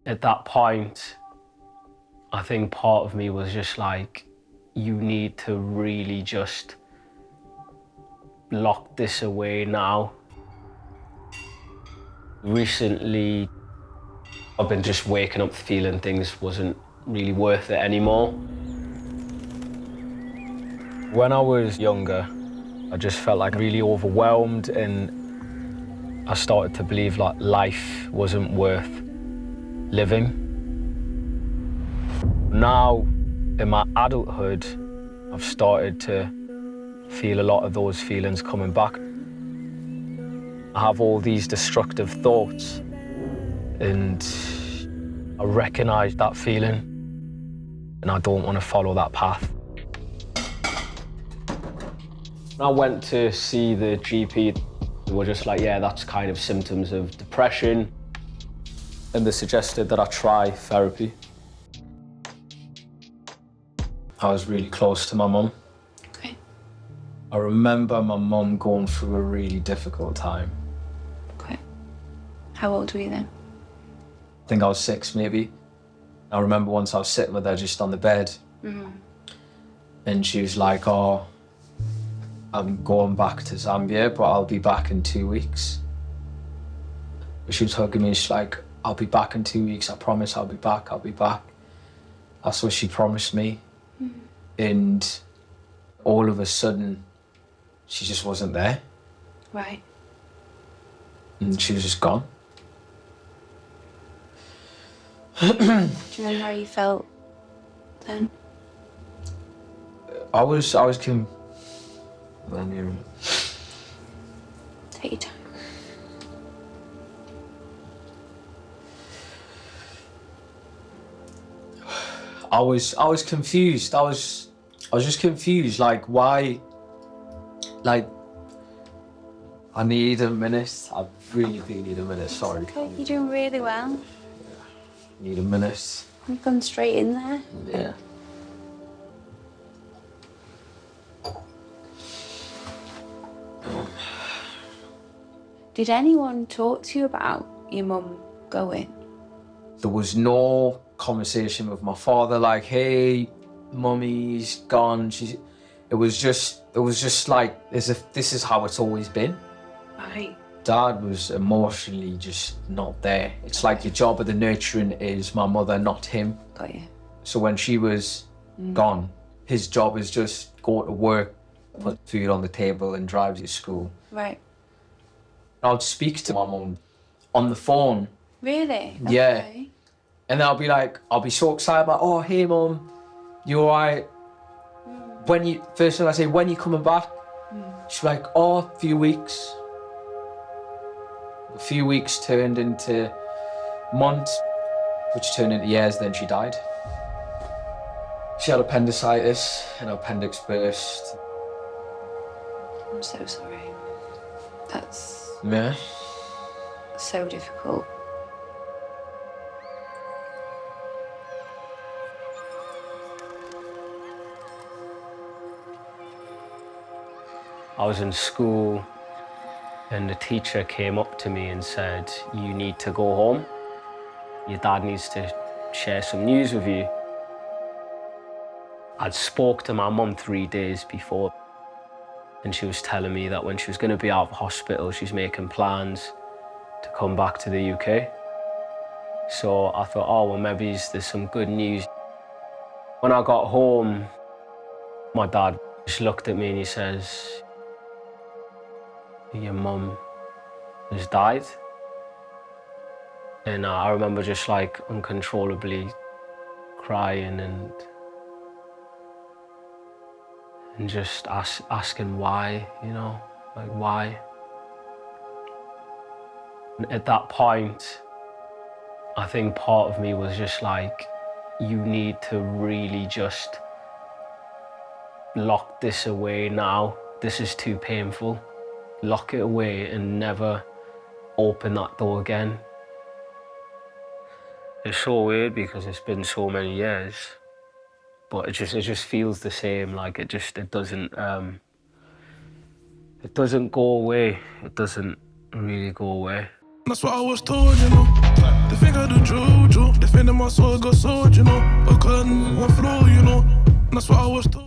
At that point, I think part of me was just like, you need to really just lock this away now. Recently, I've been just waking up feeling things wasn't really worth it anymore. When I was younger, I just felt like really overwhelmed, and I started to believe like life wasn't worth living. Now, in my adulthood, I've started to feel a lot of those feelings coming back. I have all these destructive thoughts, and I recognise that feeling, and I don't want to follow that path. When I went to see the GP, they were just like, yeah, that's kind of symptoms of depression, and they suggested that I try therapy. I was really close to my mum. Okay. I remember my mum going through a really difficult time. Okay. How old were you then? I think I was 6, maybe. I remember once I was sitting with her just on the bed, and she was like, oh, I'm going back to Zambia, but I'll be back in 2 weeks. She was hugging me, she's like, I'll be back in 2 weeks, I promise I'll be back, I'll be back. That's what she promised me. And all of a sudden, she just wasn't there. Right. And she was just gone. Do you remember how you felt then? I was Take your time. I was confused. I was just confused. Like, why? Like, I need a minute. I really do need a minute. Sorry. Okay, you're doing really well. Need a minute. You've gone straight in there. Yeah. Did anyone talk to you about your mum going? There was no conversation with my father like, hey, mummy's gone. It was just like as if this is how it's always been. Right. Dad was emotionally just not there. It's like your job of the nurturing is my mother, not him. Got you. So when she was gone, his job is just go to work, put food on the table and drive you to school. Right. I'd speak to my mum on the phone. Really? Yeah. Okay. And then I'll be so excited about, oh, hey, mum, you all right? First thing I say, when you coming back? She's like, oh, a few weeks. A few weeks turned into months, which turned into years, then she died. She had appendicitis and her appendix burst. I'm so sorry. That's Yeah. so difficult. I was in school and the teacher came up to me and said, you need to go home. Your dad needs to share some news with you. I'd spoke to my mum 3 days before, and she was telling me that when she was going to be out of hospital, she's making plans to come back to the UK. So I thought, oh, well, maybe there's some good news. When I got home, my dad just looked at me and he says, your mum has died. And I remember just like uncontrollably crying and just asking why, you know, like why. And at that point, I think part of me was just like, you need to really just lock this away now. This is too painful. Lock it away and never open that door again. It's so weird because it's been so many years, but it just feels the same. Like it doesn't go away. It doesn't really go away. That's what I was told, you know. They think I do juju. in my soul got sold, you know. A curtain, one flow, you know. And that's what I was told.